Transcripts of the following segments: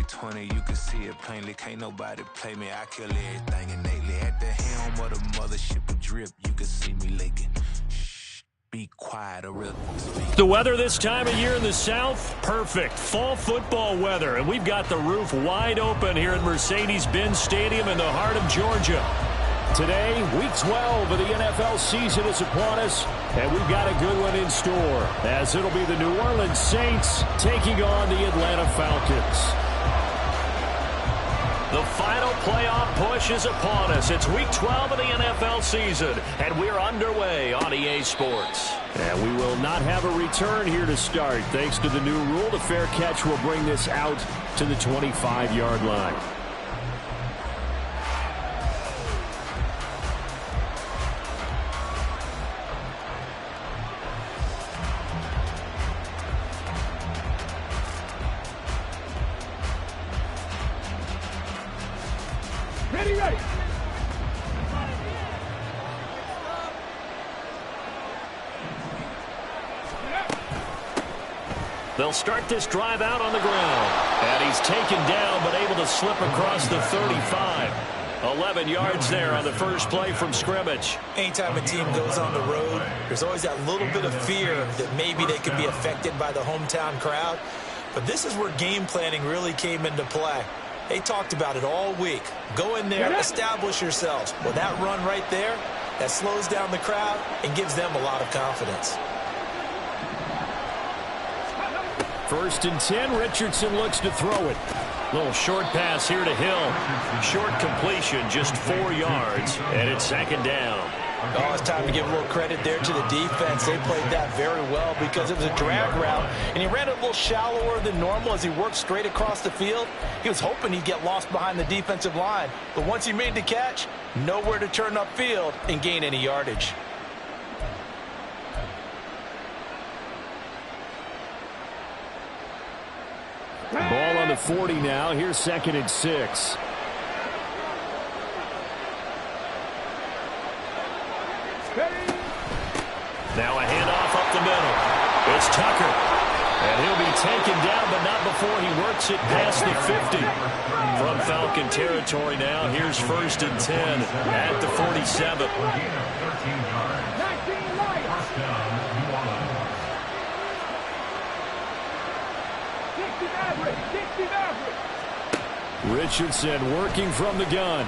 2020, you can see it plainly. Can't nobody play me. I kill everything innately. At the helm of the mothership of drip, you can see me leaking. Shh, be quiet or real speak. The weather this time of year in the South, perfect. Fall football weather, and we've got the roof wide open here at Mercedes-Benz Stadium in the heart of Georgia. Today, Week 12 of the NFL season is upon us, and we've got a good one in store, as it'll be the New Orleans Saints taking on the Atlanta Falcons. The final playoff push is upon us. It's Week 12 of the NFL season, and we're underway on EA Sports. And we will not have a return here to start. Thanks to the new rule, the fair catch will bring this out to the 25-yard line. Ready. They'll start this drive out on the ground. And he's taken down, but able to slip across the 35. 11 yards there on the first play from scrimmage. Anytime a team goes on the road, there's always that little bit of fear that maybe they could be affected by the hometown crowd. But this is where game planning really came into play. They talked about it all week. Go in there, establish yourselves. Well, that run right there, that slows down the crowd and gives them a lot of confidence. 1st and 10, Richardson looks to throw it. Little short pass here to Hill. Short completion, just 4 yards, and it's 2nd down. Oh, it's time to give a little credit there to the defense. They played that very well because it was a drag route, and he ran it a little shallower than normal as he worked straight across the field. He was hoping he'd get lost behind the defensive line, but once he made the catch, nowhere to turn upfield and gain any yardage. Ball on the 40 now. Here's 2nd and 6. Now a handoff up the middle. It's Tucker. And he'll be taken down, but not before he works it past the 50. From Falcon territory now, here's 1st and 10 at the 47. Richardson working from the gun.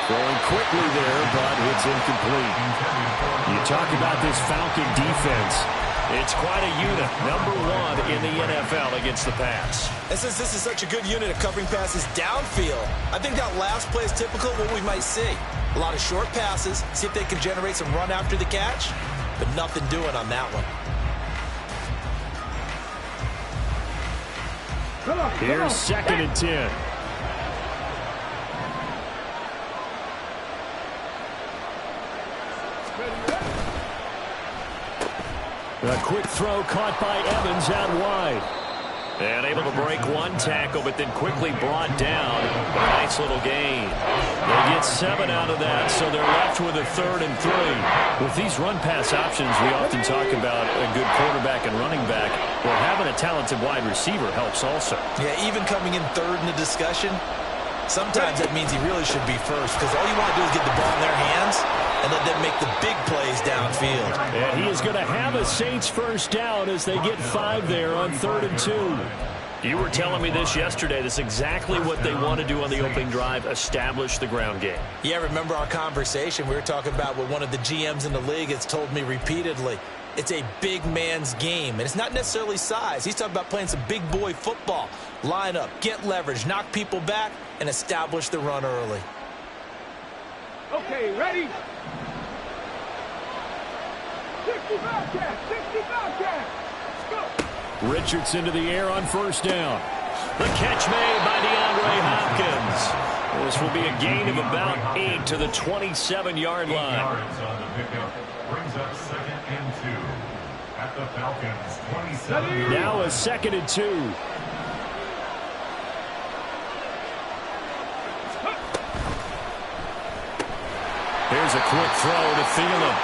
Throwing quickly there, but it's incomplete. You talk about this Falcon defense. It's quite a unit. Number 1 in the NFL against the pass. And since this is such a good unit of covering passes downfield, I think that last play is typical of what we might see. A lot of short passes, see if they can generate some run after the catch, but nothing doing on that one. Here's 2nd and 10. A quick throw caught by Evans out wide. And able to break one tackle, but then quickly brought down. A nice little gain. They get 7 out of that, so they're left with a 3rd and 3. With these run-pass options, we often talk about a good quarterback and running back. Well, having a talented wide receiver helps also. Yeah, even coming in 3rd in the discussion, sometimes that means he really should be first, because all you want to do is get the ball in their hands and let them make the big plays downfield. And he is going to have a Saints first down as they get 5 there on 3rd and 2. You were telling me this yesterday. This is exactly what they want to do on the opening drive, establish the ground game. Yeah, remember our conversation? We were talking about what one of the GMs in the league has told me repeatedly. It's a big man's game, and it's not necessarily size. He's talking about playing some big boy football. Line up, get leverage, knock people back, and establish the run early. Okay, ready? 60 Bobcats, go! Richardson to the air on 1st down. The catch made by DeAndre Hopkins. This will be a gain of about 8 to the 27-yard line. 8 yards on the pickup brings up 2nd and 2 at the Falcons' 27. Now a 2nd and 2. Here's a quick throw to Thielen.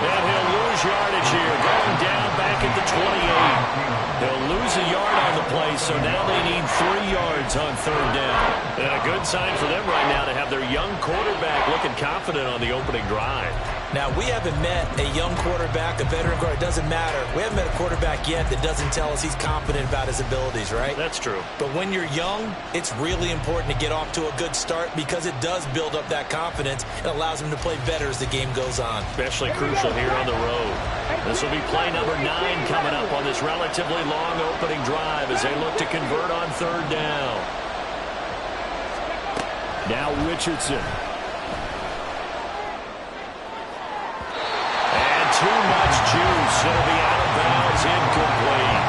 And he'll lose yardage here. Going down back at the 28. He'll lose a yard on the play, so now they need 3 yards on 3rd down. And a good sign for them right now to have their young quarterback looking confident on the opening drive. Now, we haven't met a young quarterback, a veteran quarterback. It doesn't matter. We haven't met a quarterback yet that doesn't tell us he's confident about his abilities, right? That's true. But when you're young, it's really important to get off to a good start because it does build up that confidence and allows him to play better as the game goes on. Especially crucial here on the road. This will be play number 9 coming up on this relatively long opening drive as they look to convert on 3rd down. Now Richardson. Too much juice. It'll be out of bounds, incomplete.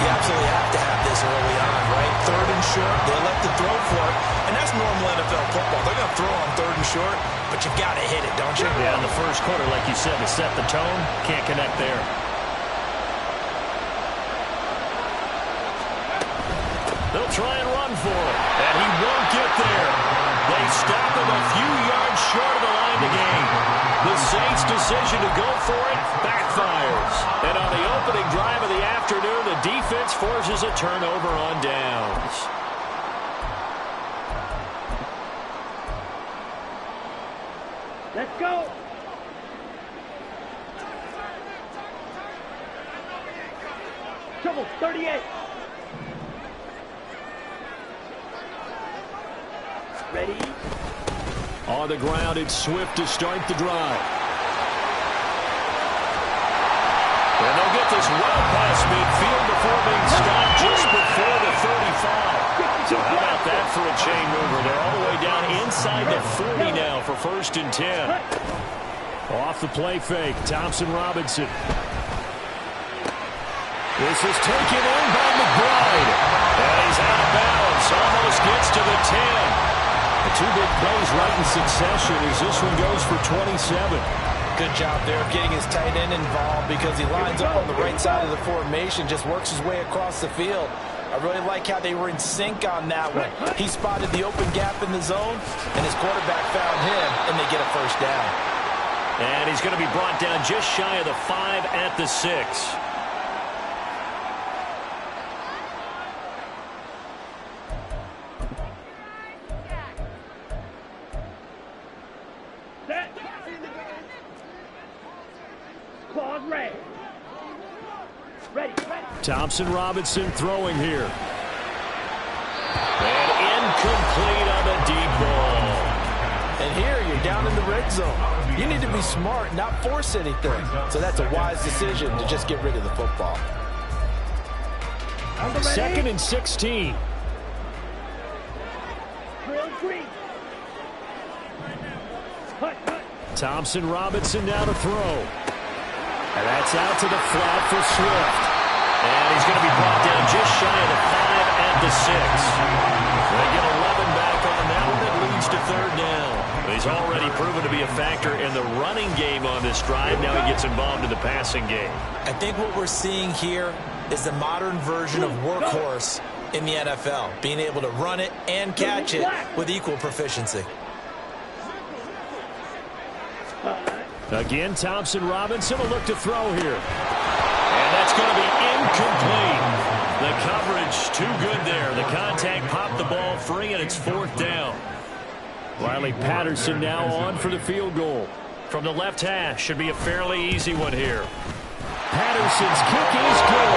You absolutely have to have this early on, right? 3rd and short, they elect to throw for it, and that's normal NFL football. They're going to throw on 3rd and short, but you've got to hit it, don't you? Yeah, in the first quarter, like you said, to set the tone, can't connect there. They'll try and run for it, and he won't get there. They stop him a few yards short of the line to gain. The Saints' decision to go for it backfires. And on the opening drive of the afternoon, the defense forces a turnover on downs. Let's go. Trouble, 38. Ready? On the ground, it's Swift to start the drive. And they'll get this well past midfield before being stopped just before the 35. So how about that for a chain mover? They're all the way down inside the 40 now for 1st and 10. Off the play fake, Thompson Robinson. This is taken in by McBride. And he's out of bounds, almost gets to the 10. The 2 big plays right in succession as this one goes for 27. Good job there of getting his tight end involved because he lines up on the right side of the formation, just works his way across the field. I really like how they were in sync on that one. He spotted the open gap in the zone, and his quarterback found him, and they get a 1st down. And he's going to be brought down just shy of the 5 at the 6. Thompson Robinson throwing here. And incomplete on the deep ball. And here you're down in the red zone. You need to be smart, not force anything. So that's a wise decision to just get rid of the football. 2nd and 16. Thompson Robinson now to throw. And that's out to the flat for Swift. And he's going to be brought down just shy of the 5 at the 6. They get 11 back on that one. It leads to 3rd down. He's already proven to be a factor in the running game on this drive. Now he gets involved in the passing game. I think what we're seeing here is the modern version of workhorse in the NFL, being able to run it and catch it with equal proficiency. Again, Thompson Robinson will look to throw here. And that's going to be incomplete. The coverage too good there. The contact popped the ball free, and it's 4th down. Riley Patterson now on for the field goal. From the left hash, should be a fairly easy one here. Patterson's kick is good.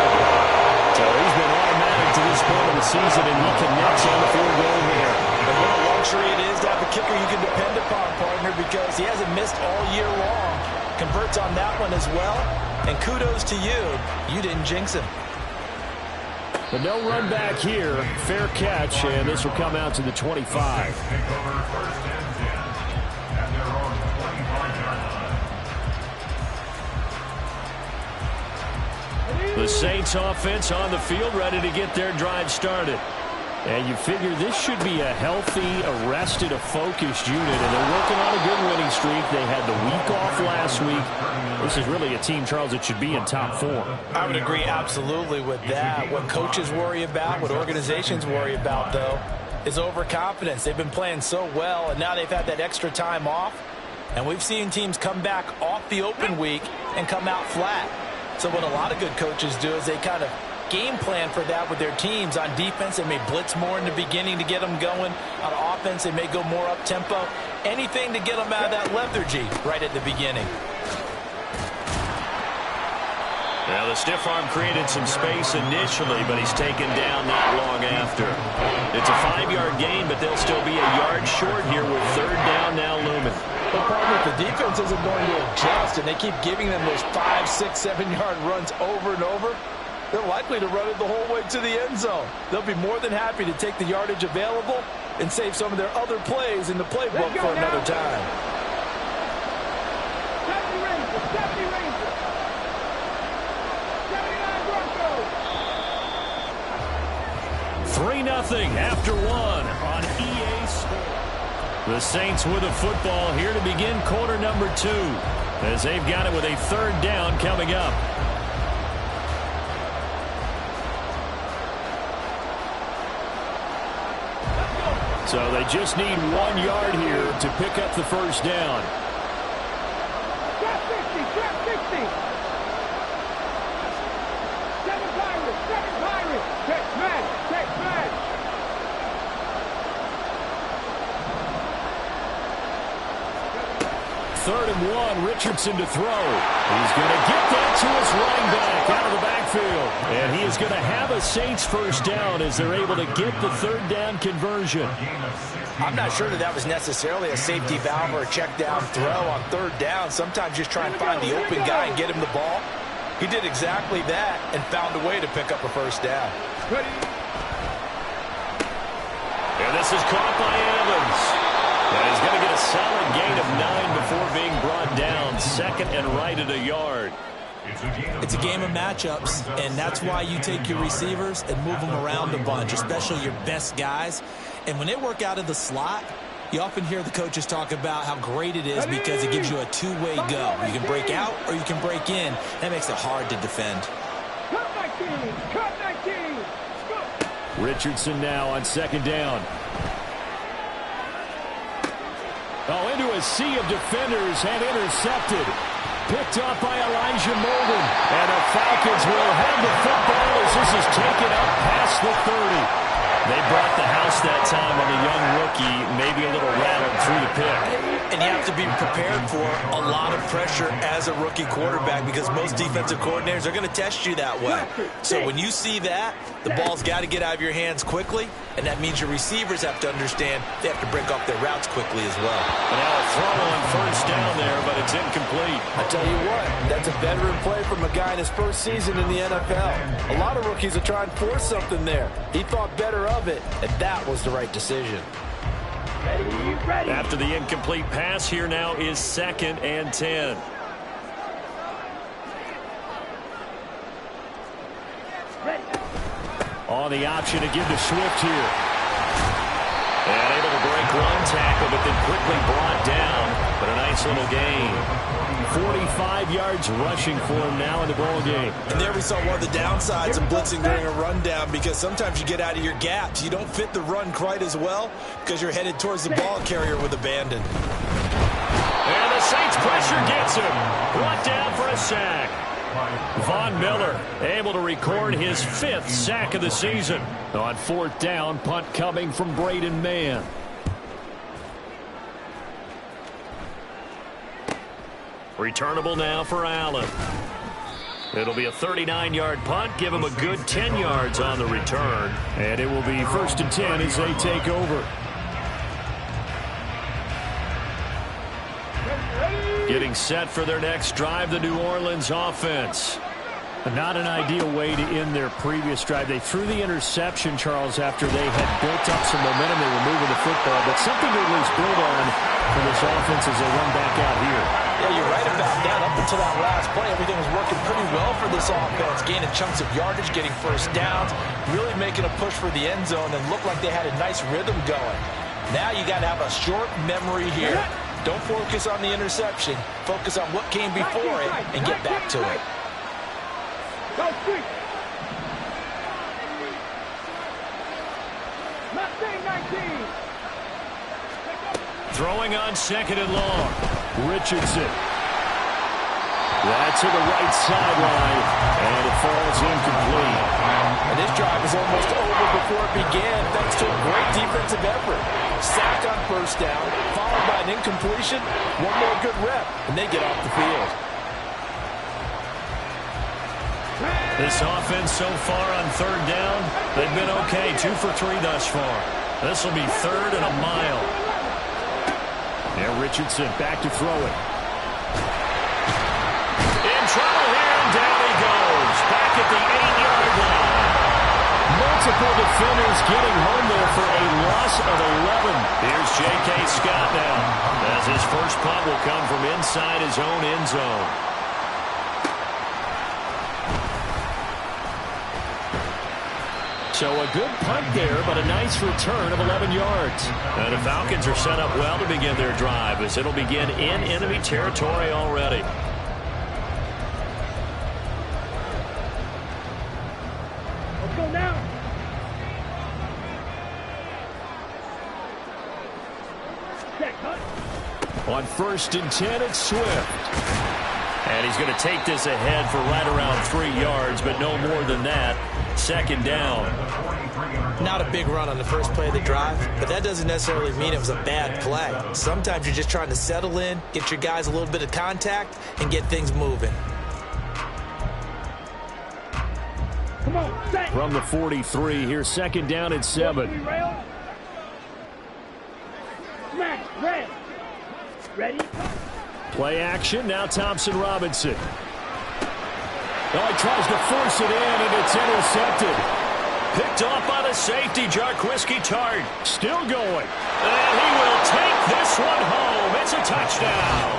So he's been automatic to this point of the season, and he connects on the field goal here. And what a luxury it is to have a kicker you can depend upon, partner, because he hasn't missed all year long. Converts on that one as well. And kudos to you. You didn't jinx him. But no run back here. Fair catch, and this will come out to the 25. Take over 1st and 10 at their own 25-yard line. The Saints offense on the field, ready to get their drive started. And you figure this should be a healthy, arrested, a focused unit, and they're working on a good winning streak. They had the week off last week. This is really a team, Charles, that should be in top form. I would agree absolutely with that. What coaches worry about, what organizations worry about, though, is overconfidence. They've been playing so well, and now they've had that extra time off. And we've seen teams come back off the open week and come out flat. So what a lot of good coaches do is they kind of game plan for that with their teams. On defense, they may blitz more in the beginning to get them going. On offense, they may go more up-tempo. Anything to get them out of that lethargy right at the beginning. Now, the stiff arm created some space initially, but he's taken down not long after. It's a 5-yard gain, but they'll still be a yard short here with third down now looming. The problem is the defense isn't going to adjust, and they keep giving them those 5, 6, 7-yard runs over and over. They're likely to run it the whole way to the end zone. They'll be more than happy to take the yardage available and save some of their other plays in the playbook for another time. 3-0 after one on EA Sports. The Saints with the football here to begin quarter number 2, as they've got it with a third down coming up. So they just need 1 yard here to pick up the first down. Trap 60, trap 60. 7 Pirates, 7 Pirates. Take smash, take smash. Third and 1, Richardson to throw. He's going to get that to his running back out of the backfield. And he is going to have a Saints first down as they're able to get the third down conversion. I'm not sure that was necessarily a safety valve or a check down throw on third down. Sometimes just try and find the open guy and get him the ball. He did exactly that and found a way to pick up a first down. And this is caught by Evans. And he's going to get a solid gain of 9 before being brought down. Second and right at a yard. It's a game of matchups, and that's why you take your receivers and move them around a bunch, especially your best guys. And when they work out of the slot, you often hear the coaches talk about how great it is because it gives you a two-way go. You can break out or you can break in. That makes it hard to defend. Cut 19, cut 19. Go. Richardson now on second down. Oh, into a sea of defenders and intercepted. Picked up by Elijah Molden. And the Falcons will have the football as this is taken up past the 30. They brought the house that time on the young rookie, maybe a little rattled through the pick. And you have to be prepared for a lot of pressure as a rookie quarterback because most defensive coordinators are going to test you that way. So when you see that, the ball's got to get out of your hands quickly, and that means your receivers have to understand they have to break off their routes quickly as well. And now a throw on first down there, but it's incomplete. I tell you what, that's a veteran play from a guy in his first season in the NFL. A lot of rookies are trying to force something there. He thought better of it, and that was the right decision. Ready. After the incomplete pass, here now is 2nd and 10. Ready. On the option to give to Swift here. And able to break one tackle, but then quickly brought down. But a nice little gain. 45 yards rushing for him now in the ball game. And there we saw one of the downsides of blitzing during a rundown because sometimes you get out of your gaps. You don't fit the run quite as well because you're headed towards the ball carrier with abandon. And the Saints pressure gets him. Brought down for a sack. Von Miller able to record his 5th sack of the season. On 4th down, punt coming from Braden Mann. Returnable now for Allen. It'll be a 39-yard punt. Give him a good 10 yards on the return. And it will be 1st and 10 as they take over. Getting set for their next drive, the New Orleans offense. Not an ideal way to end their previous drive. They threw the interception, Charles, after they had built up some momentum. They were moving the football, but something to at least build on for this offense as they run back out here. Yeah, you're right about that. Up until that last play, everything was working pretty well for this offense. Gaining chunks of yardage, getting first downs, really making a push for the end zone, and looked like they had a nice rhythm going. Now you got to have a short memory here. Don't focus on the interception. Focus on what came before it and get back to it. Go street. Mustang 19. Throwing on 2nd and long. Richardson. That's to the right sideline, and it falls incomplete. And this drive is almost over before it began, thanks to a great defensive effort. Sack on first down, followed by an incompletion, one more good rep, and they get off the field. This offense so far on third down, they've been okay, 2 for 3 thus far. This will be 3rd and a mile. Now Richardson back to throw it. In trouble here, and down he goes. Back at the 8-yard line. Multiple defenders getting home there for a loss of 11. Here's J.K. Scott now, as his first punt will come from inside his own end zone. So a good punt there, but a nice return of 11 yards. And the Falcons are set up well to begin their drive, as it'll begin in enemy territory already. Let's go now. Check, cut. On 1st and 10, it's Swift. And he's going to take this ahead for right around 3 yards, but no more than that. 2nd down. Not a big run on the first play of the drive, but that doesn't necessarily mean it was a bad play. Sometimes you're just trying to settle in, get your guys a little bit of contact, and get things moving. Come on, set. From the 43, here's 2nd down and 7. Smash, red. Ready? Play action, now Thompson Robinson. Oh, he tries to force it in, and it's intercepted. Picked off by the safety, Jarquiski Tart. Still going. And he will take this one home. It's a touchdown.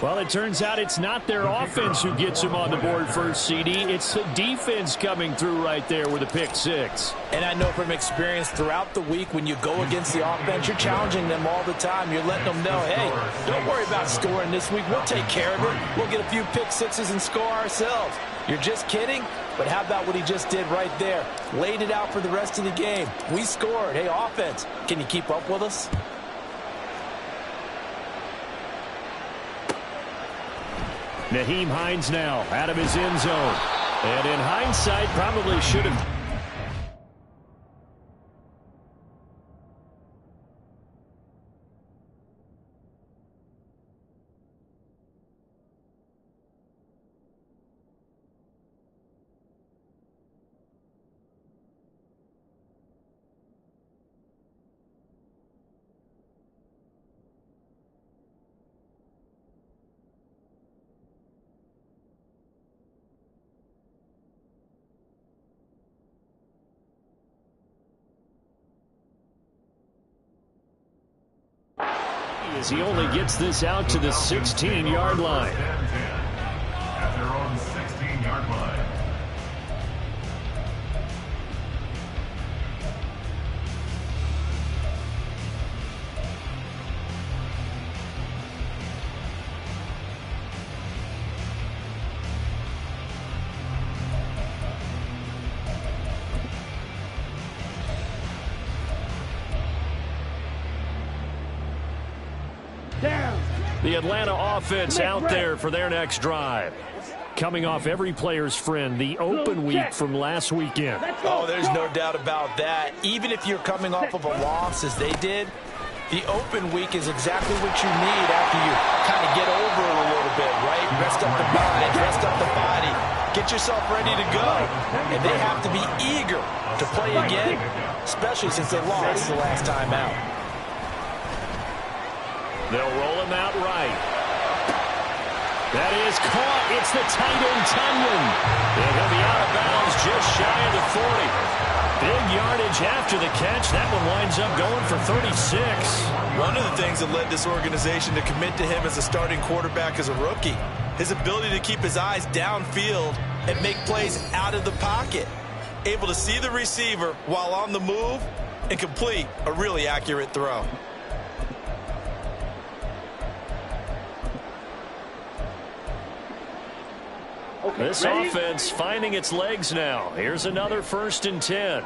Well, it turns out it's not their offense who gets him on the board first, CD. It's the defense coming through right there with a pick 6. And I know from experience throughout the week, when you go against the offense, you're challenging them all the time. You're letting them know, hey, don't worry about scoring this week. We'll take care of it. We'll get a few pick 6s and score ourselves. You're just kidding? But how about what he just did right there? Laid it out for the rest of the game. We scored. Hey, offense, can you keep up with us? Nyheim Hines now out of his end zone. And in hindsight, probably should have. As he only gets this out to the 16-yard line. At their own 16-yard line. The Atlanta offense out there for their next drive. Coming off every player's friend, the open week from last weekend. Oh, there's no doubt about that. Even if you're coming off of a loss as they did, the open week is exactly what you need after you kind of get over it a little bit, right? Rest up the mind, rest up the body, get yourself ready to go. And they have to be eager to play again, especially since they lost the last time out. They'll roll him out right. That is caught. It's the tight end, Tunyon. And he'll be out of bounds just shy of the 40. Big yardage after the catch. That one winds up going for 36. One of the things that led this organization to commit to him as a starting quarterback as a rookie, his ability to keep his eyes downfield and make plays out of the pocket. Able to see the receiver while on the move and complete a really accurate throw. Okay, this ready? offense finding its legs now. Here's another 1st and 10.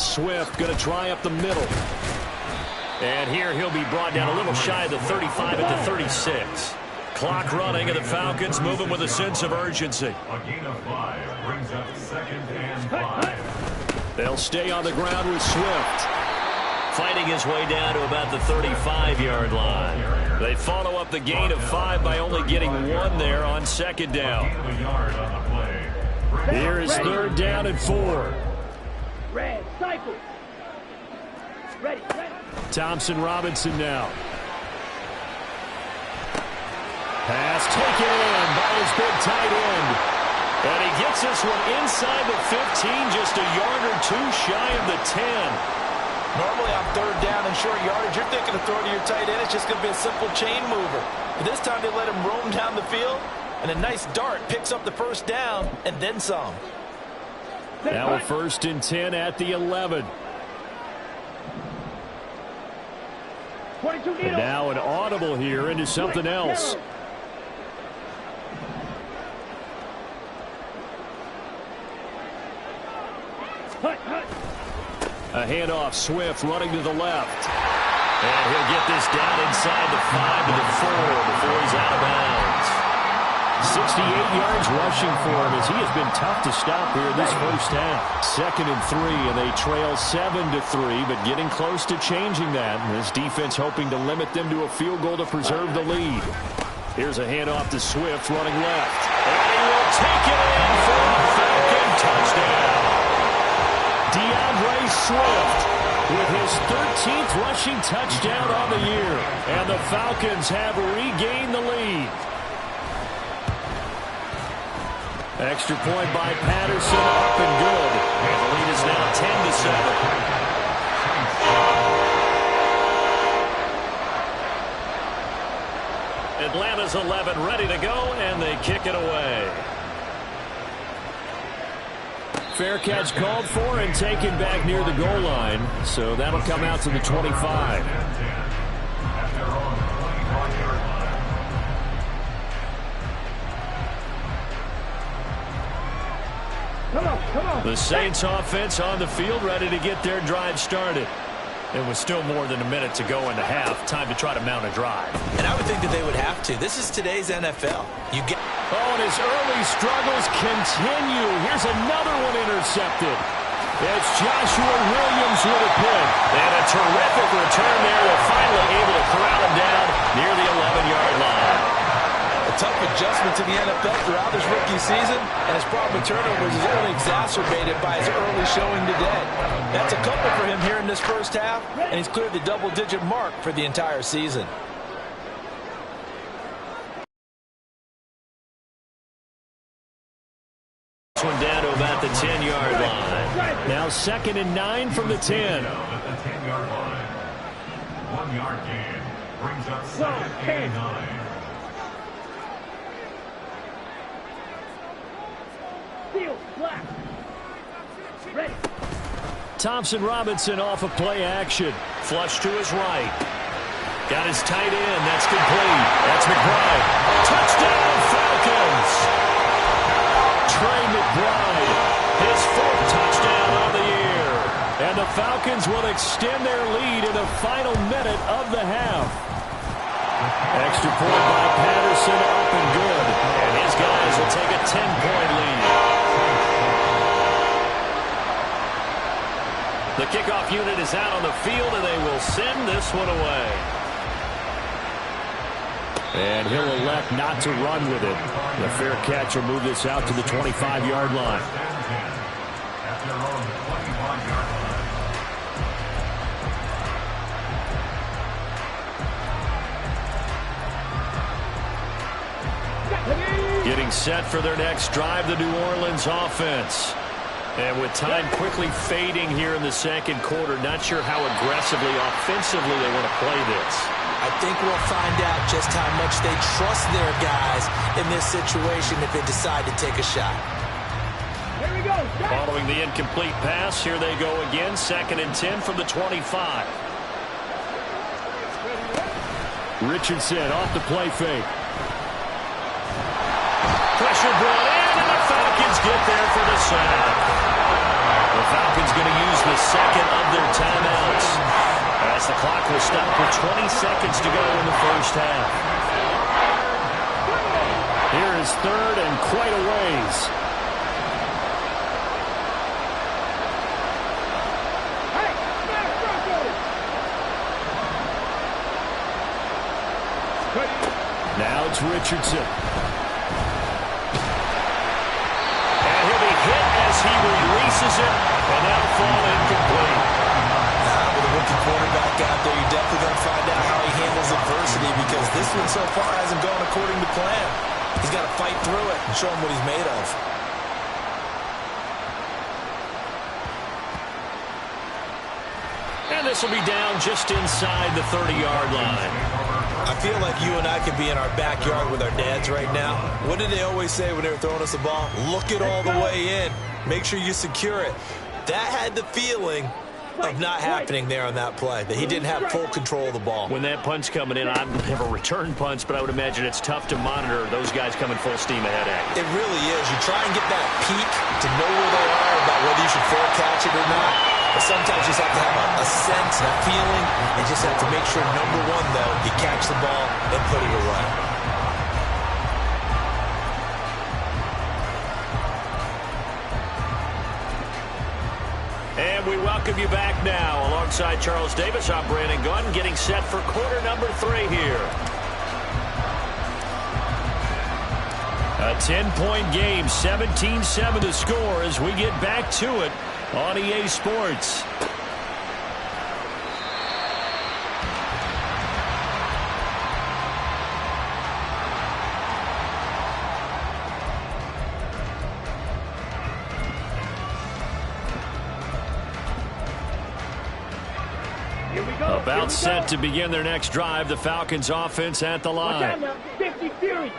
Swift going to try up the middle. And here he'll be brought down a little shy of the 35 at the 36. Clock running, and the Falcons moving with a sense of urgency. A gain of 5 brings up 2nd and 5. They'll stay on the ground with Swift. Fighting his way down to about the 35-yard line. They follow up the gain of 5 by only getting 1 there on 2nd down. Here is 3rd down and 4. Red, cycle. Ready. Thompson Robinson now. Pass taken in by his big tight end. And he gets this one inside the 15, just a yard or 2 shy of the 10. Normally on 3rd down and short yardage, you're thinking of throwing to your tight end. It's just going to be a simple chain mover. But this time they let him roam down the field, and a nice dart picks up the 1st down and then some. Now a 1st and 10 at the 11. And now an audible here into something else. A handoff, Swift running to the left. And he'll get this down inside the 5 to the 4 before he's out of bounds. 68 yards rushing for him as he has been tough to stop here this first half. 2nd and 3, and they trail 7-3, but getting close to changing that. And this defense hoping to limit them to a field goal to preserve the lead. Here's a handoff to Swift running left. And he will take it in for a Falcon touchdown. DeAndre Swift with his 13th rushing touchdown on the year. And the Falcons have regained the lead. Extra point by Patterson, up and good. And the lead is now 10-7. Atlanta's 11 ready to go, and they kick it away. Fair catch called for and taken back near the goal line. So that'll come out to the 25. Come on. The Saints offense on the field ready to get their drive started. It was still more than a minute to go in the half. Time to try to mount a drive. And I would think that they would have to. This is today's NFL. And his early struggles continue. Here's another one intercepted. It's Joshua Williams with a pick. And a terrific return there. They're finally able to corral him down near the 11-yard line. A tough adjustment to the NFL throughout his rookie season, and his problem with turnovers is only exacerbated by his early showing today. That's a couple for him here in this first half, and he's cleared the double-digit mark for the entire season. This one down to about the 10-yard line. Now 2nd and 9 from the 10. At the 10-yard line. 1-yard gain brings up 2nd and 9. Ready. Thompson Robinson off of play action. Flush to his right. Got his tight end. That's complete. That's McBride. Touchdown, Falcons! Trey McBride, his 4th touchdown of the year. And the Falcons will extend their lead in the final minute of the half. Extra point by Patterson, up and good. And his guys will take a 10-point lead. The kickoff unit is out on the field, and they will send this one away. And he'll elect not to run with it. The fair catch will move this out to the 25-yard line. At their own 25-yard line. Getting set for their next drive, the New Orleans offense. And with time quickly fading here in the second quarter, not sure how aggressively, offensively they want to play this. I think we'll find out just how much they trust their guys in this situation if they decide to take a shot. Here we go. Following the incomplete pass, here they go again, 2nd and 10 from the 25. Richardson off the play fake. Pressure brought in, and the Falcons get there for the sack. The Falcons going to use the 2nd clock was stopped with 20 seconds to go in the first half. Here is third and quite a ways. Now it's Richardson. And he'll be hit as he releases it, and that'll fall incomplete. With a rookie quarterback out there, you're definitely going to find out how he handles adversity, because this one so far hasn't gone according to plan. He's got to fight through it and show him what he's made of. And this will be down just inside the 30-yard line. I feel like you and I could be in our backyard with our dads right now. What did they always say when they were throwing us the ball? Look it all the way in. Make sure you secure it. That had the feeling of not happening there on that play, that he didn't have full control of the ball. When that punch coming in, I've never returned punch, but I would imagine it's tough to monitor those guys coming full steam ahead at you. It really is. You try and get that peek to know where they are, about whether you should fair catch it or not. But sometimes you just have to have a sense, a feeling, and just have to make sure, number one, though, you catch the ball and put it away. And we welcome you back now. Alongside Charles Davis, I'm Brandon Gunn, getting set for quarter number 3 here. A 10-point game, 17-7 to score as we get back to it on EA Sports. About set to begin their next drive. The Falcons offense at the line. 50 Fury.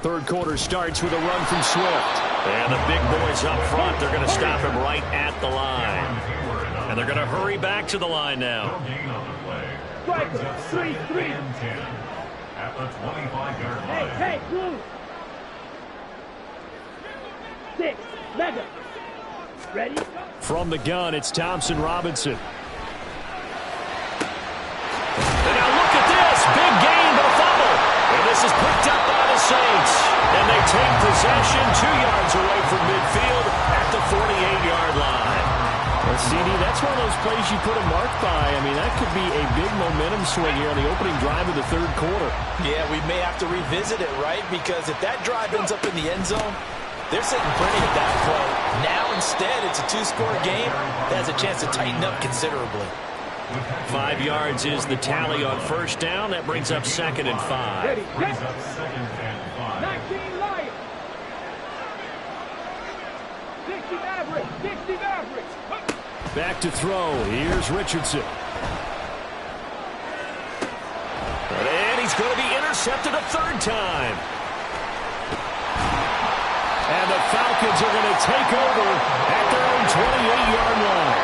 Third quarter starts with a run from Swift. And the big boys up front, they're going to stop him right at the line. And they're going to hurry back to the line now. Striker, 3-3. At the 25-yard line. Hey, blue. 6, Mega. Ready? From the gun, it's Thompson Robinson. And now look at this. Big gain, but a fumble. And this is picked up by the Saints. And they take possession 2 yards away from midfield at the 48-yard line. Well, CD, that's one of those plays you put a mark by. I mean, that could be a big momentum swing here on the opening drive of the third quarter. Yeah, we may have to revisit it, right? Because if that drive ends up in the end zone, they're sitting pretty at that play. Now, instead, it's a 2-score game that has a chance to tighten up considerably. 5 yards is the tally on first down. That brings up 2nd and 5. Ready, Brings set. up 2nd and 5. 19 Lions. 60 Mavericks. 60 Mavericks. Back to throw. Here's Richardson. And he's going to be intercepted a third time. And the Falcons are going to take over at their own 28-yard line.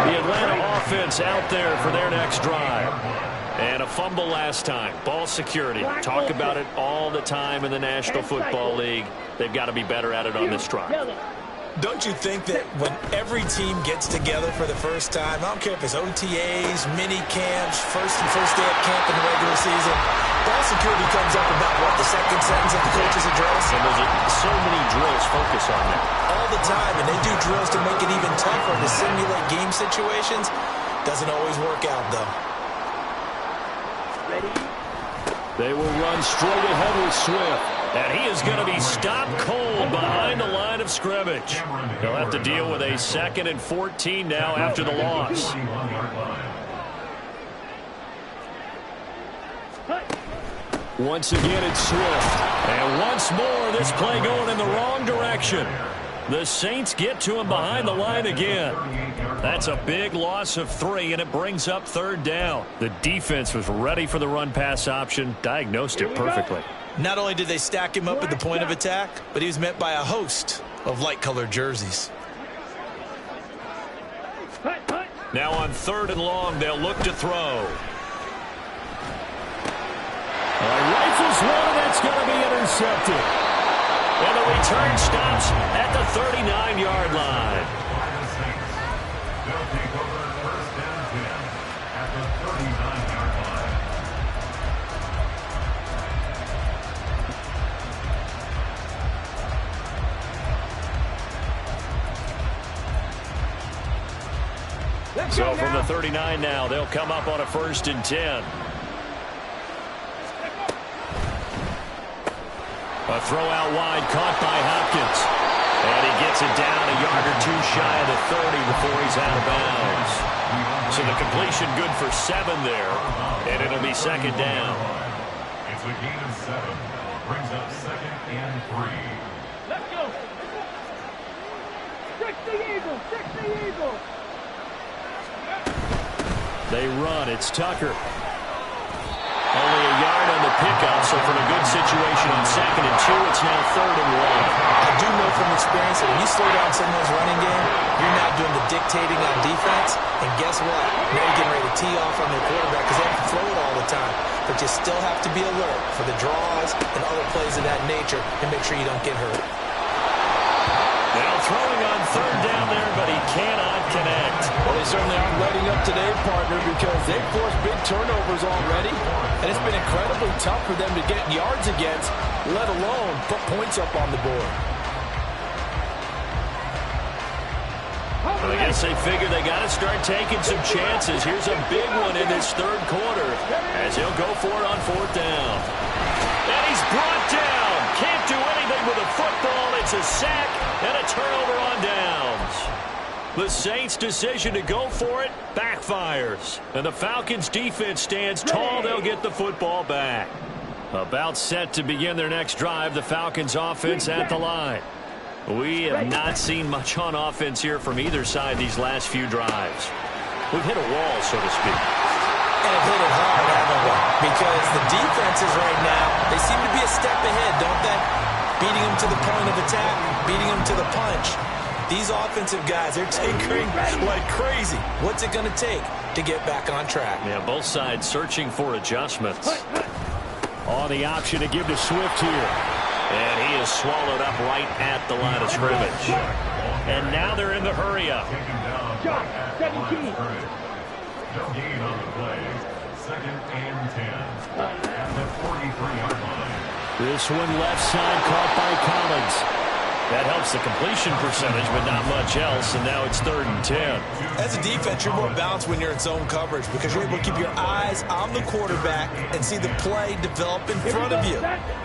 The Atlanta offense out there for their next drive. And a fumble last time. Ball security. Talk about it all the time in the National Football League. They've got to be better at it on this drive. Don't you think that when every team gets together for the first time, I don't care if it's OTAs, mini camps, first day of camp in the regular season, ball security comes up about, what, the second sentence of the coach's address? And there's so many drills focus on that. All the time, and they do drills to make it even tougher to simulate game situations. Doesn't always work out, though. Ready? They will run straight ahead with Swift. And he is going to be stopped cold behind the line of scrimmage. They'll have to deal with a 2nd and 14 now after the loss. Once again, it's Swift. And once more, this play going in the wrong direction. The Saints get to him behind the line again. That's a big loss of 3, and it brings up 3rd down. The defense was ready for the run-pass option, diagnosed it perfectly. Not only did they stack him up at the point of attack, but he was met by a host of light-colored jerseys. Now on 3rd and long, they'll look to throw. Rifles throws one, and that's going to be intercepted. And the return stops at the 39-yard line. They'll take over first and 10 at the 39-yard line. So from the 39 now, they'll come up on a 1st and 10. A throw out wide caught by Hopkins. And he gets it down a yard or two shy of the 30 before he's out of bounds. So the completion good for 7 there. And it'll be 2nd down. It's a gain of 7. Brings up 2nd and 3. Let's go. Trick the Eagles. Trick the Eagles. They run. It's Tucker. Only a yard on the pickup, so from a good situation on 2nd and 2, it's now 3rd and 1. I do know from experience that when you slow down someone's running game, you're not doing the dictating on defense. And guess what? Now you're getting ready to tee off on their quarterback because they have to throw it all the time. But you still have to be alert for the draws and other plays of that nature and make sure you don't get hurt. Now throwing on 3rd down there, but he cannot connect. Well, they certainly aren't letting up to their partner because they've forced big turnovers already. And it's been incredibly tough for them to get yards against, let alone put points up on the board. Well, I guess they figure they got to start taking some chances. Here's a big one in this 3rd quarter as he'll go for it on 4th down. And he's brought down. Can't do anything with a football. It's a sack and a turnover on downs. The Saints' decision to go for it backfires. And the Falcons' defense stands tall. They'll get the football back. About set to begin their next drive, the Falcons' offense at the line. We have not seen much on offense here from either side these last few drives. We've hit a wall, so to speak. And have hit it hard, haven't we? Because the defenses right now, they seem to be a step ahead, don't they? Beating them to the point of attack, beating them to the punch. These offensive guys, they're tinkering like crazy. What's it going to take to get back on track? Yeah, both sides searching for adjustments. On the option to give to Swift here. And he is swallowed up right at the line of scrimmage. And now they're in the hurry-up. Shot, 17. No gain on the play. 2nd and 10 at the 43-yard line. This one left side caught by Collins. That helps the completion percentage, but not much else, and now it's 3rd and 10. As a defense, you're more balanced when you're in zone coverage because you're able to keep your eyes on the quarterback and see the play develop in front of you.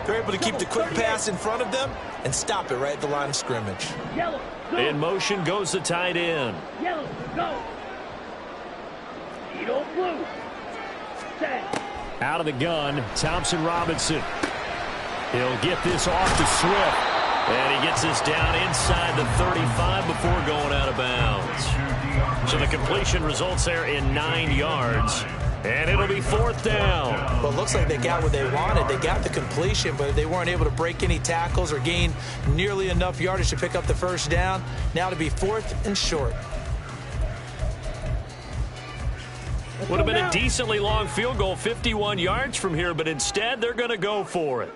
They're able to keep the quick pass in front of them and stop it right at the line of scrimmage. Yellow, go. In motion goes the tight end. Yellow, go. Edo blue. Set. Out of the gun, Thompson Robinson. He'll get this off to Swift. And he gets this down inside the 35 before going out of bounds. So the completion results there in 9 yards. And it'll be 4th down. Well, it looks like they got what they wanted. They got the completion, but they weren't able to break any tackles or gain nearly enough yardage to pick up the 1st down. Now to be 4th and short. Would have been a decently long field goal, 51 yards from here, but instead they're going to go for it.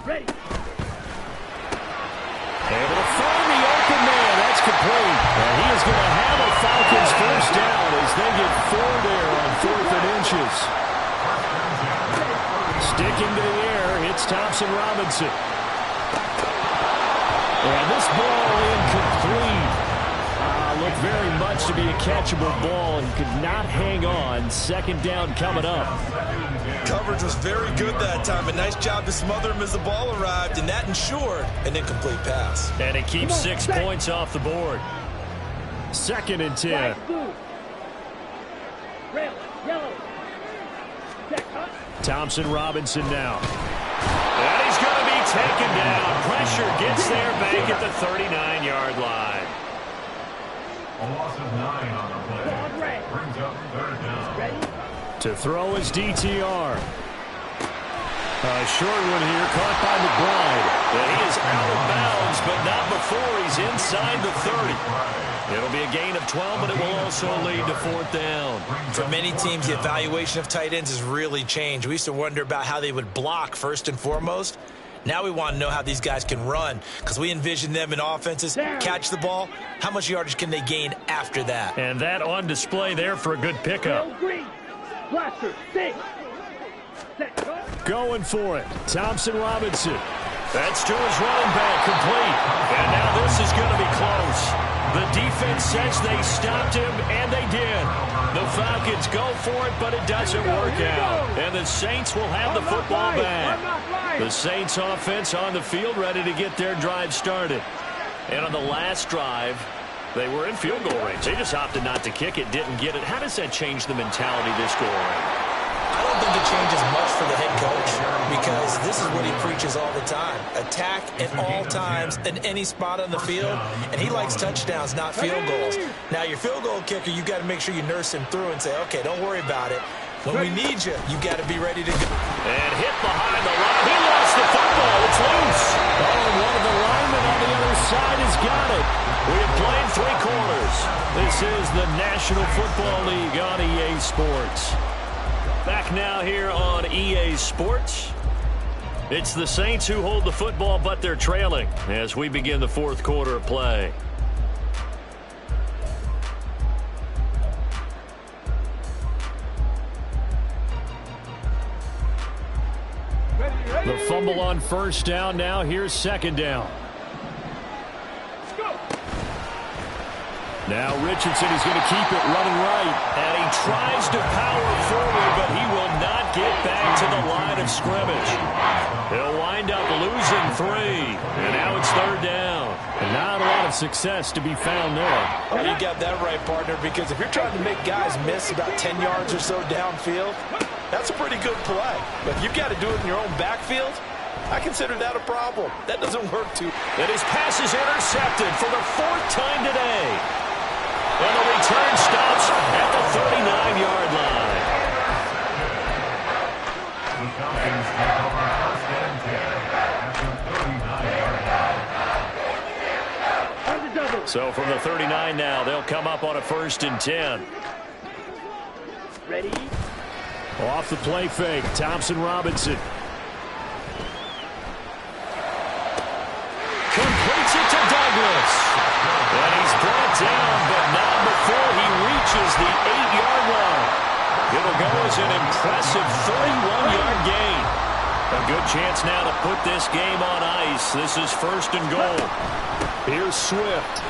Ready. Able to find the open man. That's complete. And he is going to have a Falcons 1st down as they get 4 there on 4th and inches. Sticking to the air, it's Thompson Robinson. And this ball incomplete. Looked very much to be a catchable ball. He could not hang on. 2nd down coming up. Coverage was very good that time. A nice job to smother him as the ball arrived, and that ensured an incomplete pass. And it keeps 6 points off the board. 2nd and 10. White, blue. Red, yellow. Set, cut. Thompson Robinson now. And he's going to be taken down. Pressure gets there back at the 39-yard line. A loss of 9 on the play. Brings up 3rd down. Ready. To throw is DTR. A short one here, caught by McBride. And he is out of bounds, but not before he's inside the 30. It'll be a gain of 12, but it will also lead to 4th down. For many teams, the evaluation of tight ends has really changed. We used to wonder about how they would block first and foremost. Now we want to know how these guys can run, because we envision them in offenses, catch the ball. How much yardage can they gain after that? And that on display there for a good pickup. Going for it. Thompson Robinson. That's to his running back, complete. And now this is going to be close. The defense says they stopped him, and they did. The Falcons go for it, but it doesn't work out. And the Saints will have the football back. The Saints offense on the field ready to get their drive started. And on the last drive, they were in field goal range. They just opted not to kick it, didn't get it. How does that change the mentality this go around? I don't think it changes much for the head coach, because this is what he preaches all the time. Attack at all times in any spot on the field, and he likes touchdowns, not field goals. Now, your field goal kicker, you got to make sure you nurse him through and say, okay, don't worry about it. When we need you, you got to be ready to go. And hit behind the line. He lost the football. It's loose. Oh, and one of the linemen on the other side has got it. We have played 3 quarters. This is the National Football League on EA Sports. Back now here on EA Sports. It's the Saints who hold the football, but they're trailing as we begin the 4th quarter of play. The fumble on 1st down. Now here's 2nd down. Now Richardson is going to keep it running right. And he tries to power forward, but he will not get back to the line of scrimmage. He'll wind up losing 3. And now it's 3rd down. And not a lot of success to be found there. Oh, you got that right, partner, because if you're trying to make guys miss about 10 yards or so downfield, that's a pretty good play. But if you've got to do it in your own backfield, I consider that a problem. That doesn't work too. And his pass is intercepted for the 4th time today. And the return stops at the 39-yard line. The Falcons take over 1st and 10 at the 39-yard line. So from the 39 now, they'll come up on a 1st and 10. Ready? Off the play fake, Thompson Robinson. Completes it to Douglas. And he's brought down, but not before he reaches the 8-yard line. It'll go as an impressive 31-yard gain. A good chance now to put this game on ice. This is 1st and goal. Here's Swift.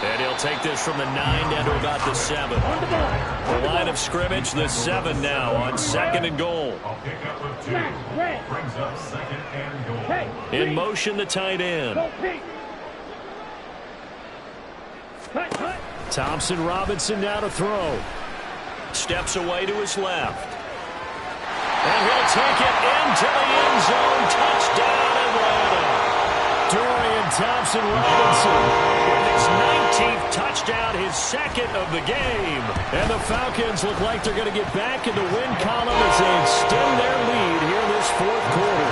And he'll take this from the 9 down to about the 7. The line of scrimmage, the 7 now on 2nd and goal. A pickup of 2 brings up 2nd and goal. In motion, the tight end. Thompson Robinson now to throw. Steps away to his left. And he'll take it into the end zone. Touchdown, Atlanta. Dorian Thompson Robinson With his 19th touchdown, his 2nd of the game. And the Falcons look like they're going to get back in the win column as they extend their lead here in this 4th quarter.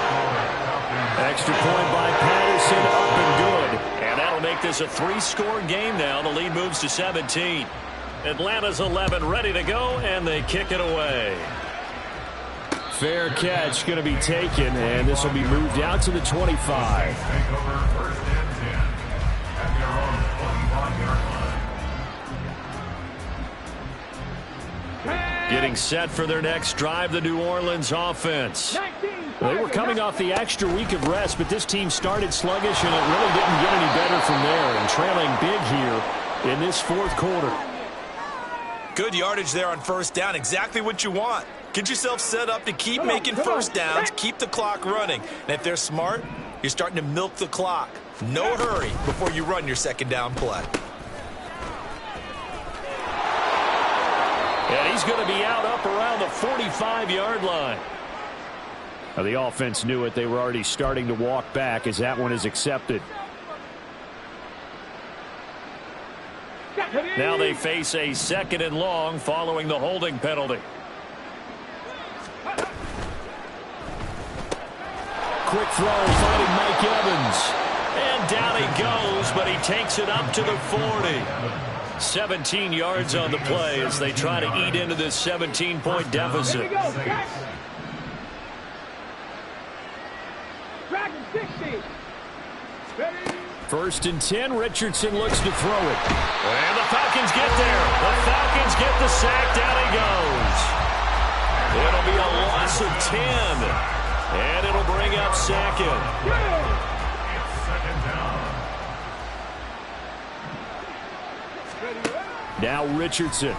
Extra point by Patterson, up and good. And that'll make this a 3-score game now. The lead moves to 17. Atlanta's 11 ready to go, and they kick it away. Fair catch going to be taken, and this will be moved out to the 25. Take over 1st and 10 at their own 25-yard line. Getting set for their next drive, the New Orleans offense. They were coming off the extra week of rest, but this team started sluggish, and it really didn't get any better from there, and trailing big here in this 4th quarter. Good yardage there on 1st down. Exactly what you want. Get yourself set up to keep making 1st downs, keep the clock running. And if they're smart, you're starting to milk the clock. No hurry before you run your 2nd down play. And he's going to be out up around the 45-yard line. Now, the offense knew it. They were already starting to walk back as that one is accepted. Now they face a 2nd and long following the holding penalty. quick throw, finding Mike Evans. And down he goes, but he takes it up to the 40. 17 yards on the play as they try to eat into this 17-point deficit. Here we go, Jack. Dragon 60. Ready? 1st and 10, Richardson looks to throw it. And the Falcons get there. The Falcons get the sack. Down he goes. It'll be a loss of 10. And it'll bring up second. It's second down. Now Richardson.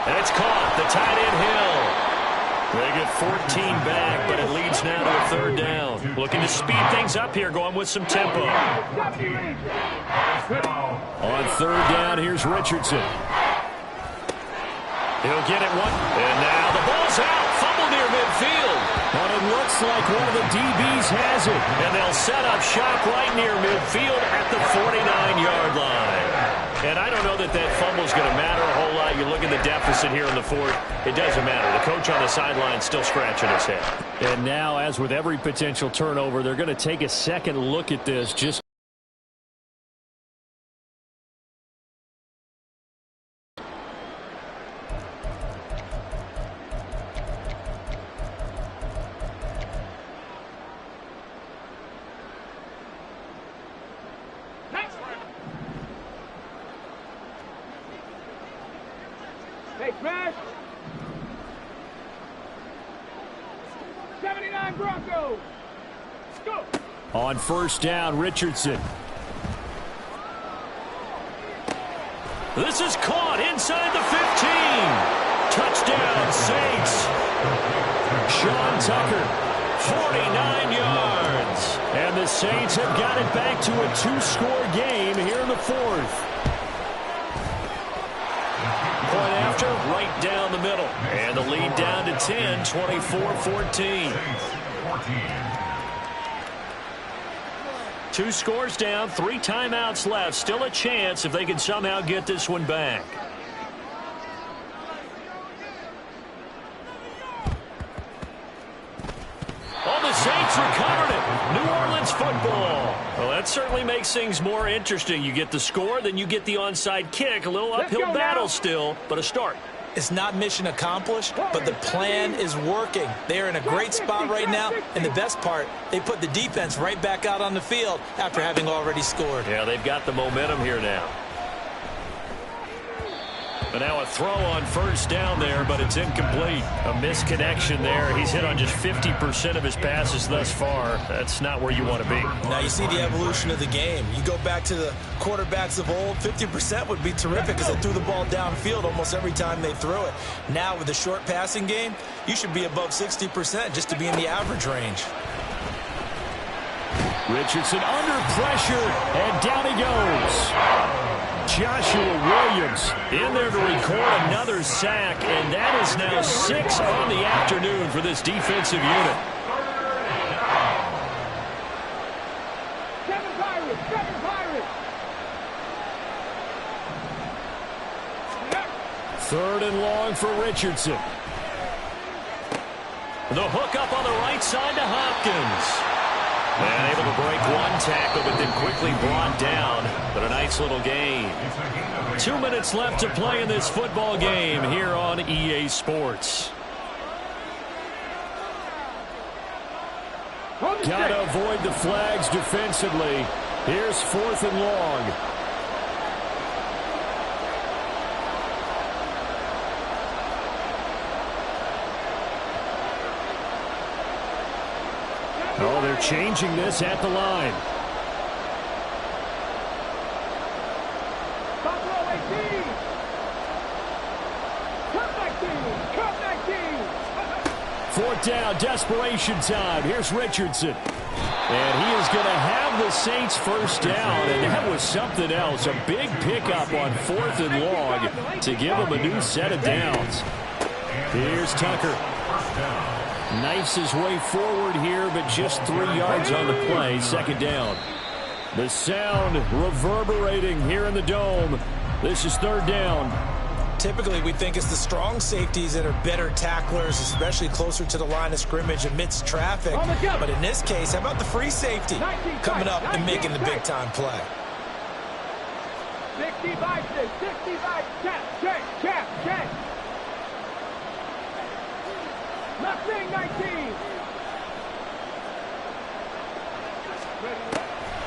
And it's caught. The tight end Hill. They get 14 back, but it leads now to a 3rd down. Looking to speed things up here, going with some tempo. On 3rd down, here's Richardson. He'll get it one. And now the ball's out. Fumble near midfield. But it looks like one of the DBs has it. And they'll set up shop right near midfield at the 49-yard line. And I don't know that that fumble's going to matter a whole lot. You look at the deficit here in the 4th. It doesn't matter. The coach on the sideline still scratching his head. And now, as with every potential turnover, they're going to take a second look at this. Just Hey, Smash. 79 Broncos. Go. on 1st down, Richardson. This is caught inside the 15. Touchdown, Saints. Sean Tucker. 49 yards. And the Saints have got it back to a 2-score game here in the 4th. Point after, right down the middle. And the lead down to 10, 24-14. 2 scores down, 3 timeouts left. Still a chance if they can somehow get this one back. Oh, the Saints recovered it. New Orleans football. Well, that certainly makes things more interesting. You get the score, then you get the onside kick. A little uphill battle still, but a start. It's not mission accomplished, but the plan is working. They're in a great spot right now, and the best part, they put the defense right back out on the field after having already scored. Yeah, they've got the momentum here now. But now a throw on 1st down there, but it's incomplete. A misconnection there. He's hit on just 50% of his passes thus far. That's not where you want to be. Now you see the evolution of the game. You go back to the quarterbacks of old, 50% would be terrific because they threw the ball downfield almost every time they threw it. Now with the short passing game, you should be above 60% just to be in the average range. Richardson under pressure, and down he goes. Joshua Williams in there to record another sack, and that is now 6 on the afternoon for this defensive unit. Seven Pirates. Third and long for Richardson. The hook up on the right side to Hopkins. And able to break one tackle, but then quickly brought down. But a nice little gain. 2 minutes left to play in this football game here on EA Sports. Got to avoid the flags defensively. Here's 4th and long. Oh, they're changing this at the line. Buffalo 18. Cut 19. 4th down, desperation time. Here's Richardson. And he is going to have the Saints 1st down, and that was something else. A big pickup on 4th and long to give them a new set of downs. Here's Tucker. Knifes his way forward here, but just 3 yards on the play. 2nd down. The sound reverberating here in the Dome. This is 3rd down. Typically, we think it's the strong safeties that are better tacklers, especially closer to the line of scrimmage amidst traffic. But in this case, how about the free safety coming up and making the big-time play? 65, 65, check. Nothing, 19.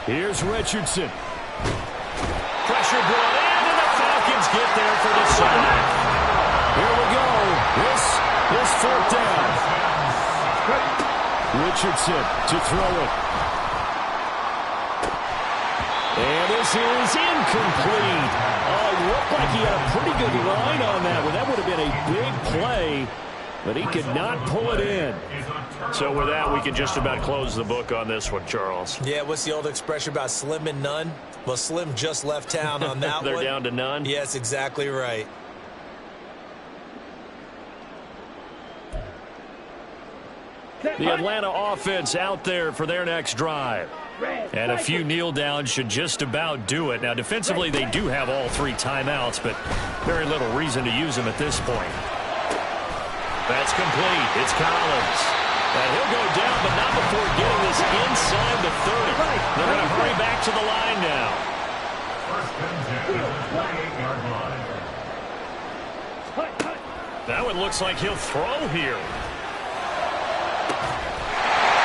Here's Richardson. Pressure brought in, and the Falcons get there for the sack. Here we go. This is fourth down. Richardson to throw it. And this is incomplete. Oh, it looked like he had a pretty good line on that one. That would have been a big play, but he could not pull it in. So with that, we can just about close the book on this one, Charles. Yeah, what's the old expression about slim and none? Well, Slim just left town on that They're one. down to none? Yes, exactly right. The Atlanta offense out there for their next drive. And a few kneel downs should just about do it. Now, defensively, they do have all 3 timeouts, but very little reason to use them at this point. That's complete. It's Collins. And he'll go down, but not before getting this inside the 30. They're going to hurry back to the line now. First and 10, 28-yard line. That one looks like he'll throw here.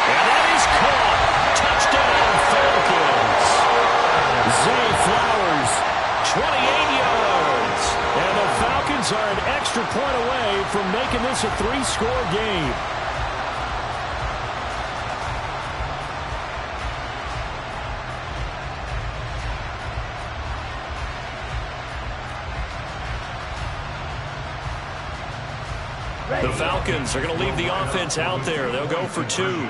And that is caught. Touchdown, Falcons. Zay Flowers. 28 yards. And the Falcons are an extra point away from making this a 3-score game. The Falcons are going to leave the offense out there. They'll go for 2.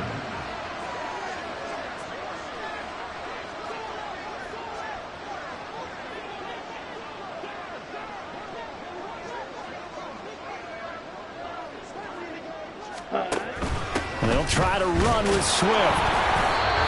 They'll try to run with Swift.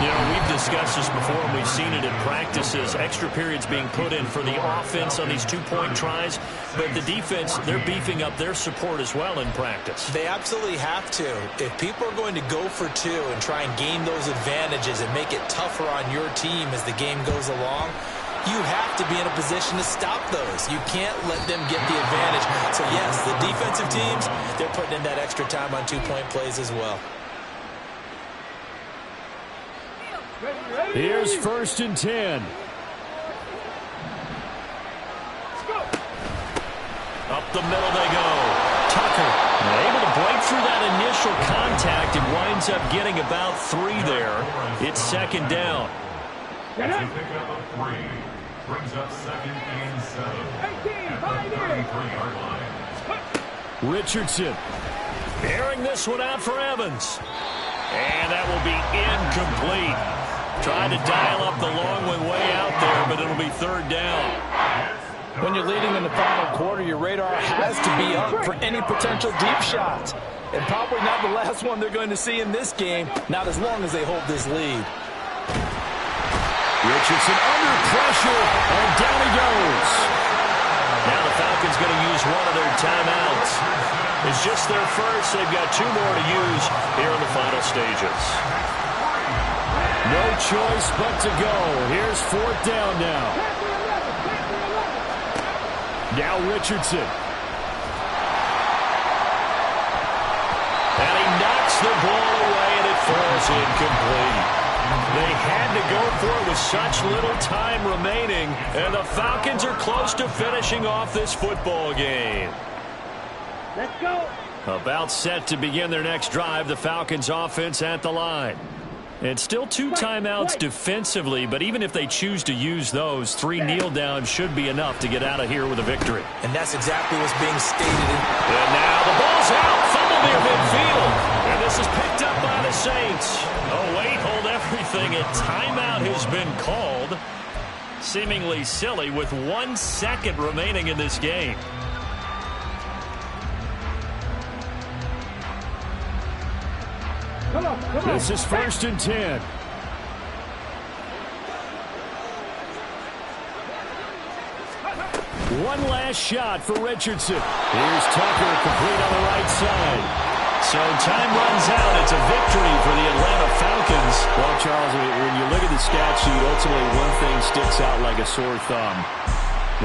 You know, we've discussed this before, and we've seen it in practices. Extra periods being put in for the offense on these 2-point tries. But the defense, they're beefing up their support as well in practice. They absolutely have to. If people are going to go for 2 and try and gain those advantages and make it tougher on your team as the game goes along, you have to be in a position to stop those. You can't let them get the advantage. So, yes, the defensive teams, they're putting in that extra time on 2-point plays as well. Here's first and 10. Up the middle they go. Tucker able to break through that initial contact and winds up getting about 3 there. It's second down. As he pick up a 3, brings up second and 7 at the 33-yard line. Richardson. Airing this one out for Evans. And that will be incomplete. Tried to dial up the long one way out there, but it'll be third down. When you're leading in the final quarter, your radar has to be up for any potential deep shots. And probably not the last one they're going to see in this game, not as long as they hold this lead. Richardson under pressure, and down he goes. Now the Falcons going to use one of their timeouts. It's just their first. They've got 2 more to use here in the final stages. No choice but to go. Here's fourth down now. Now Richardson. And he knocks the ball away, and it falls incomplete. They had to go for it with such little time remaining, and the Falcons are close to finishing off this football game. Let's go. About set to begin their next drive, the Falcons offense at the line. And still 2 timeouts defensively, but even if they choose to use those, 3 kneel downs should be enough to get out of here with a victory. And that's exactly what's being stated. And now the ball's out, fumble near midfield. And this is picked up by the Saints. Oh, wait, hold everything. A timeout has been called. Seemingly silly with 1 second remaining in this game. Come on. This is first and 10. One last shot for Richardson. Here's Tucker, complete on the right side. So time runs out. It's a victory for the Atlanta Falcons. Well, Charles, when you look at the stat sheet, ultimately one thing sticks out like a sore thumb.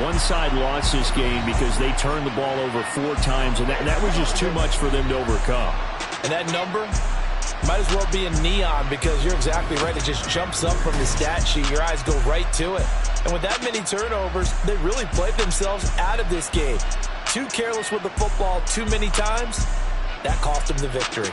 One side lost this game because they turned the ball over 4 times, and that was just too much for them to overcome. And that number might as well be in neon because you're exactly right. It just jumps up from the stat sheet. Your eyes go right to it. And with that many turnovers, they really played themselves out of this game. Too careless with the football too many times. That cost them the victory.